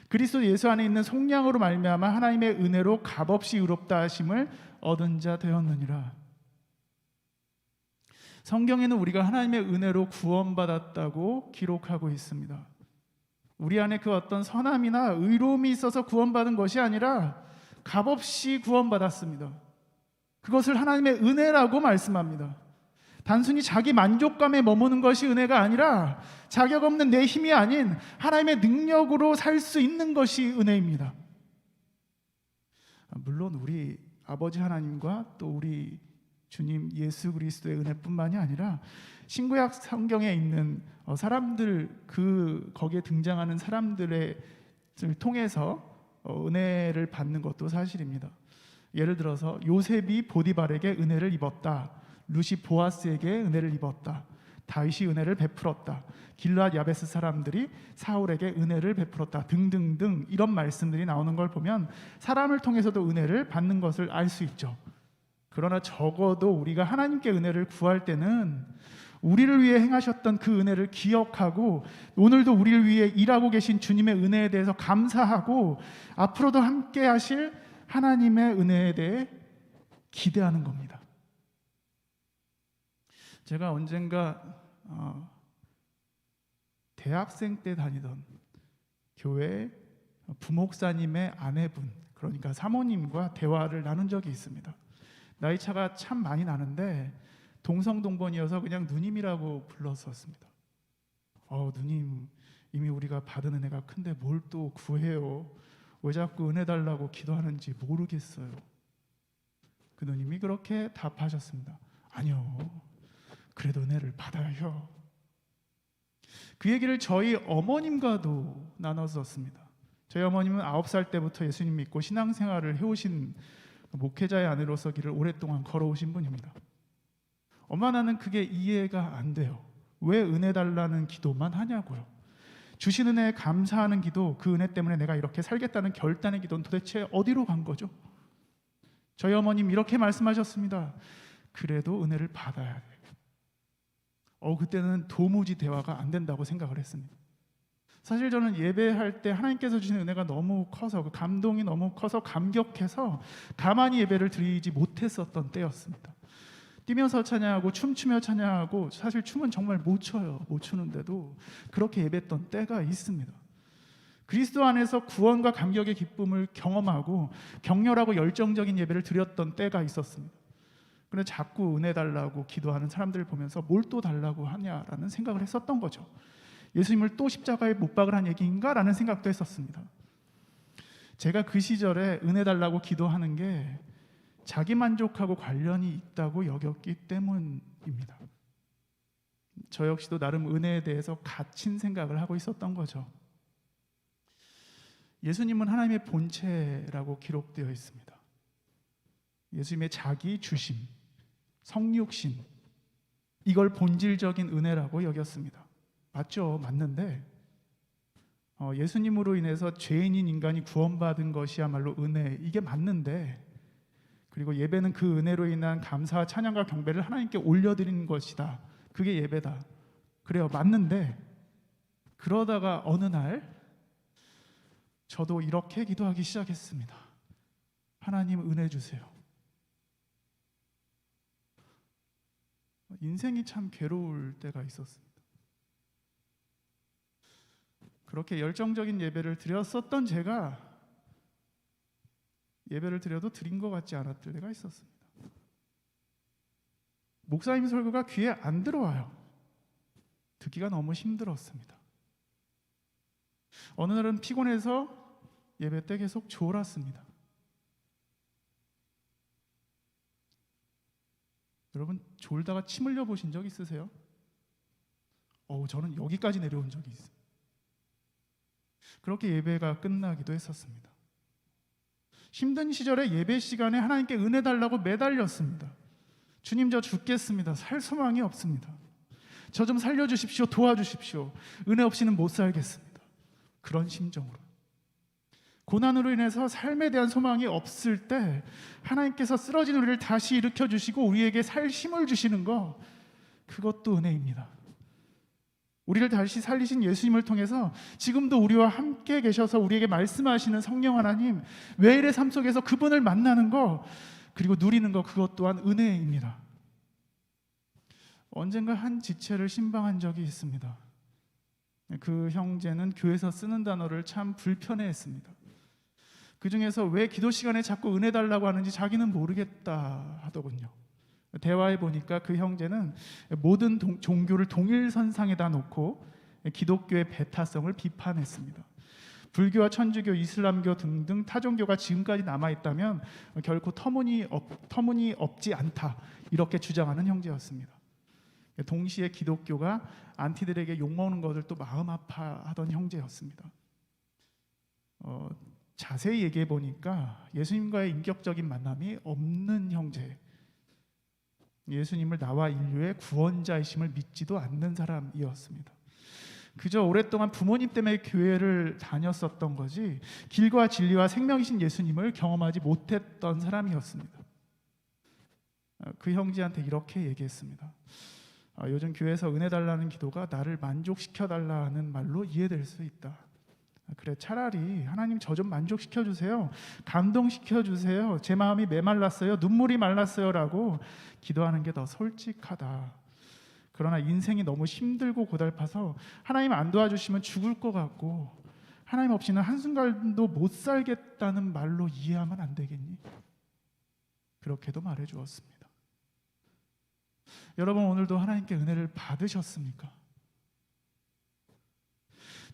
그리스도 예수 안에 있는 속량으로 말미암아 하나님의 은혜로 값없이 의롭다 하심을 얻은 자 되었느니라. 성경에는 우리가 하나님의 은혜로 구원받았다고 기록하고 있습니다. 우리 안에 그 어떤 선함이나 의로움이 있어서 구원받은 것이 아니라 값없이 구원받았습니다. 그것을 하나님의 은혜라고 말씀합니다. 단순히 자기 만족감에 머무는 것이 은혜가 아니라 자격 없는 내 힘이 아닌 하나님의 능력으로 살 수 있는 것이 은혜입니다. 물론 우리 아버지 하나님과 또 우리 주님 예수 그리스도의 은혜뿐만이 아니라 신구약 성경에 있는 사람들, 거기에 등장하는 사람들을 통해서 은혜를 받는 것도 사실입니다. 예를 들어서 요셉이 보디발에게 은혜를 입었다. 룻이 보아스에게 은혜를 입었다. 다윗이 은혜를 베풀었다. 길르앗 야베스 사람들이 사울에게 은혜를 베풀었다. 등등등 이런 말씀들이 나오는 걸 보면 사람을 통해서도 은혜를 받는 것을 알 수 있죠. 그러나 적어도 우리가 하나님께 은혜를 구할 때는 우리를 위해 행하셨던 그 은혜를 기억하고 오늘도 우리를 위해 일하고 계신 주님의 은혜에 대해서 감사하고 앞으로도 함께 하실 하나님의 은혜에 대해 기대하는 겁니다. 제가 언젠가 대학생 때 다니던 교회 부목사님의 아내분, 그러니까 사모님과 대화를 나눈 적이 있습니다. 나이 차가 참 많이 나는데 동성동본이어서 그냥 누님이라고 불렀었습니다. 누님, 이미 우리가 받은 은혜가 큰데 뭘 또 구해요? 왜 자꾸 은혜 달라고 기도하는지 모르겠어요. 그 누님이 그렇게 답하셨습니다. 아니요, 그래도 은혜를 받아요. 그 얘기를 저희 어머님과도 나눴었습니다. 저희 어머님은 9살 때부터 예수님 믿고 신앙생활을 해오신 목회자의 아내로서 길을 오랫동안 걸어오신 분입니다. 엄마, 나는 그게 이해가 안 돼요. 왜 은혜 달라는 기도만 하냐고요. 주신 은혜에 감사하는 기도, 그 은혜 때문에 내가 이렇게 살겠다는 결단의 기도는 도대체 어디로 간 거죠? 저희 어머님 이렇게 말씀하셨습니다. 그래도 은혜를 받아야 돼요. 그때는 도무지 대화가 안 된다고 생각을 했습니다. 사실 저는 예배할 때 하나님께서 주신 은혜가 너무 커서, 그 감동이 너무 커서 감격해서 가만히 예배를 드리지 못했었던 때였습니다. 뛰면서 찬양하고 춤추며 찬양하고, 사실 춤은 정말 못 춰요. 못 추는데도 그렇게 예배했던 때가 있습니다. 그리스도 안에서 구원과 감격의 기쁨을 경험하고 격렬하고 열정적인 예배를 드렸던 때가 있었습니다. 그런데 자꾸 은혜 달라고 기도하는 사람들을 보면서 뭘 또 달라고 하냐라는 생각을 했었던 거죠. 예수님을 또 십자가에 못 박으란 얘기인가? 라는 생각도 했었습니다. 제가 그 시절에 은혜 달라고 기도하는 게 자기 만족하고 관련이 있다고 여겼기 때문입니다. 저 역시도 나름 은혜에 대해서 갇힌 생각을 하고 있었던 거죠. 예수님은 하나님의 본체라고 기록되어 있습니다. 예수님의 자기 주심, 성육신, 이걸 본질적인 은혜라고 여겼습니다. 맞죠? 맞는데 예수님으로 인해서 죄인인 인간이 구원받은 것이야말로 은혜, 이게 맞는데, 그리고 예배는 그 은혜로 인한 감사와 찬양과 경배를 하나님께 올려드리는 것이다, 그게 예배다, 그래요, 맞는데, 그러다가 어느 날 저도 이렇게 기도하기 시작했습니다. 하나님, 은혜 주세요. 인생이 참 괴로울 때가 있었습니다. 그렇게 열정적인 예배를 드렸었던 제가 예배를 드려도 드린 것 같지 않았을 때가 있었습니다. 목사님 설교가 귀에 안 들어와요. 듣기가 너무 힘들었습니다. 어느 날은 피곤해서 예배 때 계속 졸았습니다. 여러분, 졸다가 침 흘려 보신 적 있으세요? 저는 여기까지 내려온 적이 있어요. 그렇게 예배가 끝나기도 했었습니다. 힘든 시절에 예배 시간에 하나님께 은혜 달라고 매달렸습니다. 주님, 저 죽겠습니다. 살 소망이 없습니다. 저 좀 살려주십시오. 도와주십시오. 은혜 없이는 못 살겠습니다. 그런 심정으로. 고난으로 인해서 삶에 대한 소망이 없을 때 하나님께서 쓰러진 우리를 다시 일으켜주시고 우리에게 살 힘을 주시는 거, 그것도 은혜입니다. 우리를 다시 살리신 예수님을 통해서 지금도 우리와 함께 계셔서 우리에게 말씀하시는 성령 하나님, 매일의 삶 속에서 그분을 만나는 거, 그리고 누리는 거, 그것 또한 은혜입니다. 언젠가 한 지체를 신방한 적이 있습니다. 그 형제는 교회에서 쓰는 단어를 참 불편해했습니다. 그 중에서 왜 기도 시간에 자꾸 은혜 달라고 하는지 자기는 모르겠다 하더군요. 대화해 보니까 그 형제는 모든 종교를 동일선상에다 놓고 기독교의 배타성을 비판했습니다. 불교와 천주교, 이슬람교 등등 타종교가 지금까지 남아있다면 결코 터무니없지 않다, 이렇게 주장하는 형제였습니다. 동시에 기독교가 안티들에게 욕먹는 것을 또 마음 아파하던 형제였습니다. 자세히 얘기해 보니까 예수님과의 인격적인 만남이 없는 형제, 예수님을 나와 인류의 구원자이심을 믿지도 않는 사람이었습니다. 그저 오랫동안 부모님 때문에 교회를 다녔었던 거지 길과 진리와 생명이신 예수님을 경험하지 못했던 사람이었습니다. 그 형제한테 이렇게 얘기했습니다. 요즘 교회에서 은혜 달라는 기도가 나를 만족시켜 달라는 말로 이해될 수 있다. 그래, 차라리 하나님 저 좀 만족시켜 주세요, 감동시켜 주세요, 제 마음이 메말랐어요, 눈물이 말랐어요 라고 기도하는 게 더 솔직하다. 그러나 인생이 너무 힘들고 고달파서 하나님 안 도와주시면 죽을 것 같고 하나님 없이는 한순간도 못 살겠다는 말로 이해하면 안 되겠니? 그렇게도 말해 주었습니다. 여러분, 오늘도 하나님께 은혜를 받으셨습니까?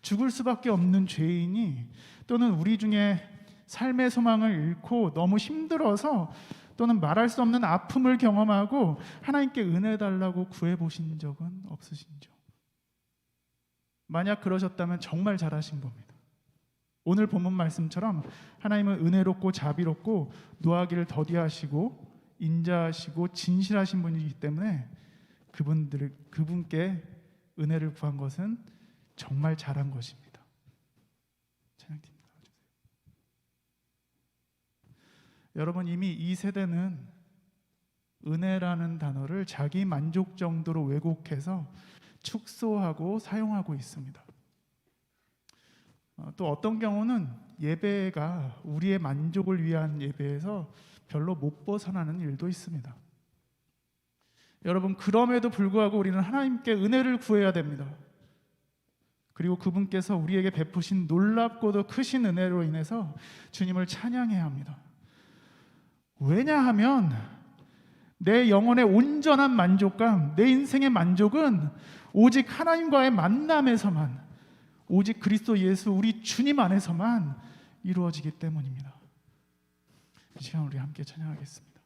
죽을 수밖에 없는 죄인이 또는 우리 중에 삶의 소망을 잃고 너무 힘들어서 또는 말할 수 없는 아픔을 경험하고 하나님께 은혜 달라고 구해보신 적은 없으신죠? 만약 그러셨다면 정말 잘하신 겁니다. 오늘 본문 말씀처럼 하나님은 은혜롭고 자비롭고 노하기를 더디하시고 인자하시고 진실하신 분이기 때문에 그분께 은혜를 구한 것은 정말 잘한 것입니다. 찬양팀 나와주세요. 여러분, 이미 이 세대는 은혜라는 단어를 자기 만족 정도로 왜곡해서 축소하고 사용하고 있습니다. 또 어떤 경우는 예배가 우리의 만족을 위한 예배에서 별로 못 벗어나는 일도 있습니다. 여러분, 그럼에도 불구하고 우리는 하나님께 은혜를 구해야 됩니다. 그리고 그분께서 우리에게 베푸신 놀랍고도 크신 은혜로 인해서 주님을 찬양해야 합니다. 왜냐하면 내 영혼의 온전한 만족감, 내 인생의 만족은 오직 하나님과의 만남에서만, 오직 그리스도 예수 우리 주님 안에서만 이루어지기 때문입니다. 이 시간 우리 함께 찬양하겠습니다.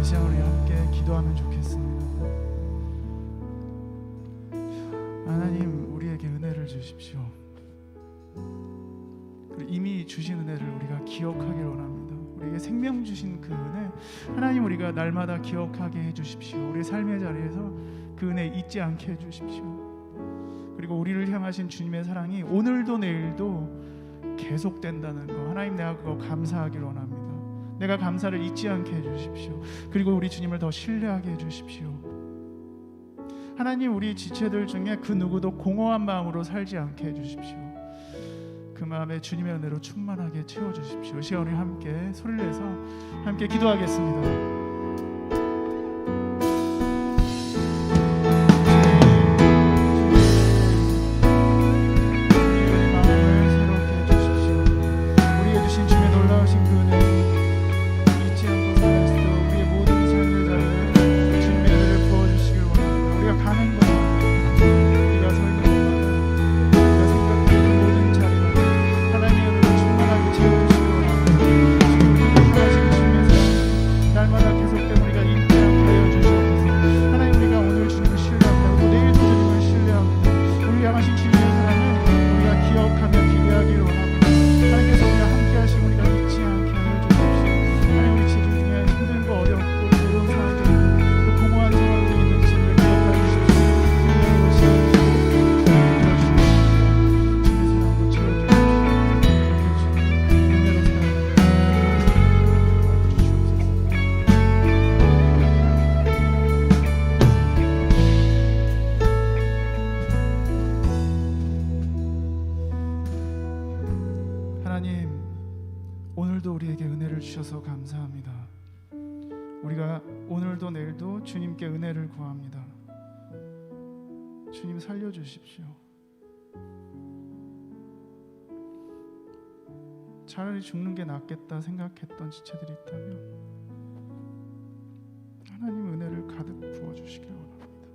이 시간 우리 함께 기도하면 좋겠습니다. 하나님, 우리에게 은혜를 주십시오. 그리고 이미 주신 은혜를 우리가 기억하길 원합니다. 우리에게 생명 주신 그 은혜, 하나님, 우리가 날마다 기억하게 해주십시오. 우리의 삶의 자리에서 그 은혜 잊지 않게 해주십시오. 그리고 우리를 향하신 주님의 사랑이 오늘도 내일도 계속된다는 거, 하나님, 내가 그거 감사하길 원합니다. 내가 감사를 잊지 않게 해주십시오. 그리고 우리 주님을 더 신뢰하게 해주십시오. 하나님, 우리 지체들 중에 그 누구도 공허한 마음으로 살지 않게 해주십시오. 그 마음에 주님의 은혜로 충만하게 채워주십시오. 이 시간 우리 함께 소리를 내서 함께 기도하겠습니다. 하나님, 오늘도 우리에게 은혜를 주셔서 감사합니다. 우리가 오늘도 내일도 주님께 은혜를 구합니다. 주님, 살려주십시오. 차라리 죽는 게 낫겠다 생각했던 지체들이 있다면 하나님, 은혜를 가득 부어주시길 원합니다.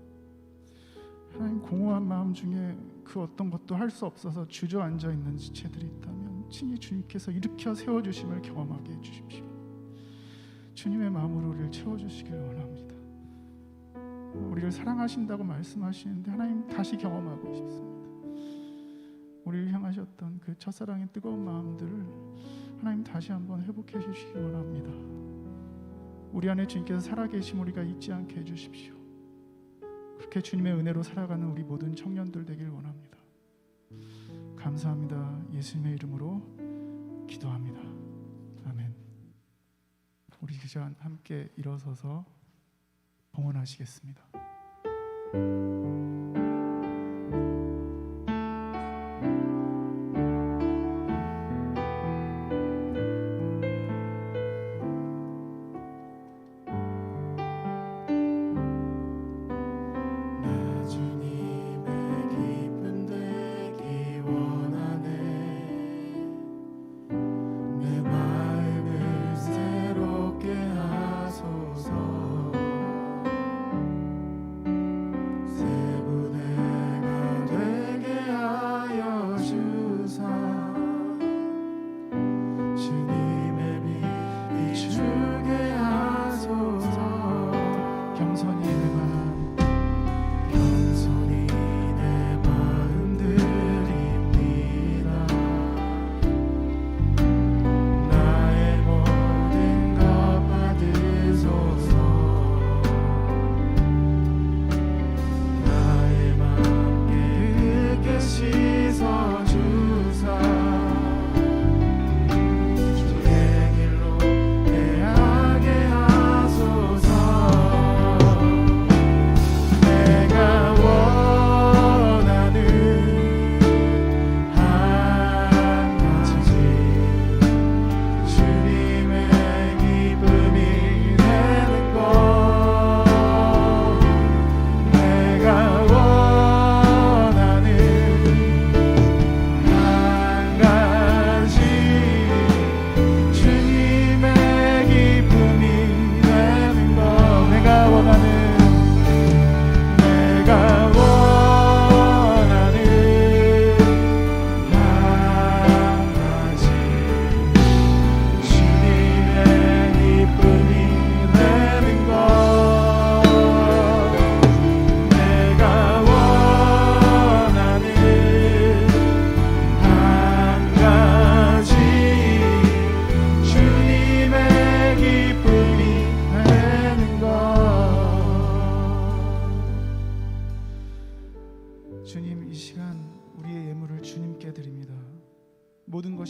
하나님, 공허한 마음 중에 그 어떤 것도 할 수 없어서 주저앉아 있는 지체들이 있다면 친히 주님께서 일으켜 세워주심을 경험하게 해주십시오. 주님의 마음으로 우리를 채워주시길 원합니다. 우리를 사랑하신다고 말씀하시는데 하나님, 다시 경험하고 싶습니다. 우리를 향하셨던 그 첫사랑의 뜨거운 마음들을 하나님 다시 한번 회복해 주시기 원합니다. 우리 안에 주님께서 살아계심 우리가 잊지 않게 해주십시오. 그렇게 주님의 은혜로 살아가는 우리 모든 청년들 되길 원합니다. 감사합니다. 예수님의 이름으로 기도합니다. 아멘. 우리 그 시간 함께 일어서서 봉헌하시겠습니다. 새 분의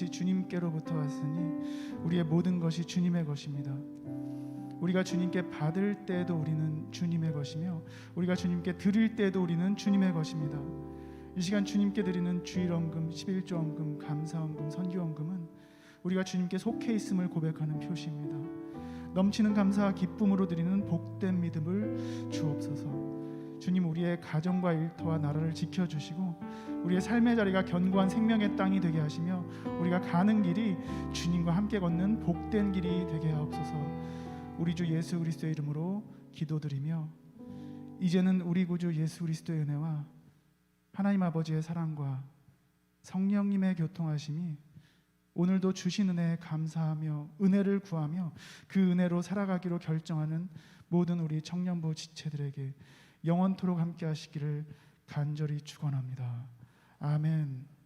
것이 주님께로부터 왔으니 우리의 모든 것이 주님의 것입니다. 우리가 주님께 받을 때에도 우리는 주님의 것이며 우리가 주님께 드릴 때에도 우리는 주님의 것입니다. 이 시간 주님께 드리는 주일원금, 11조원금, 감사원금, 선교원금은 우리가 주님께 속해 있음을 고백하는 표시입니다. 넘치는 감사와 기쁨으로 드리는 복된 믿음을 주옵소서. 주님, 우리의 가정과 일터와 나라를 지켜주시고 우리의 삶의 자리가 견고한 생명의 땅이 되게 하시며 우리가 가는 길이 주님과 함께 걷는 복된 길이 되게 하옵소서. 우리 주 예수 그리스도의 이름으로 기도드리며 이제는 우리 구주 예수 그리스도의 은혜와 하나님 아버지의 사랑과 성령님의 교통하심이 오늘도 주신 은혜에 감사하며 은혜를 구하며 그 은혜로 살아가기로 결정하는 모든 우리 청년부 지체들에게 영원토록 함께 하시기를 간절히 축원합니다. 아멘.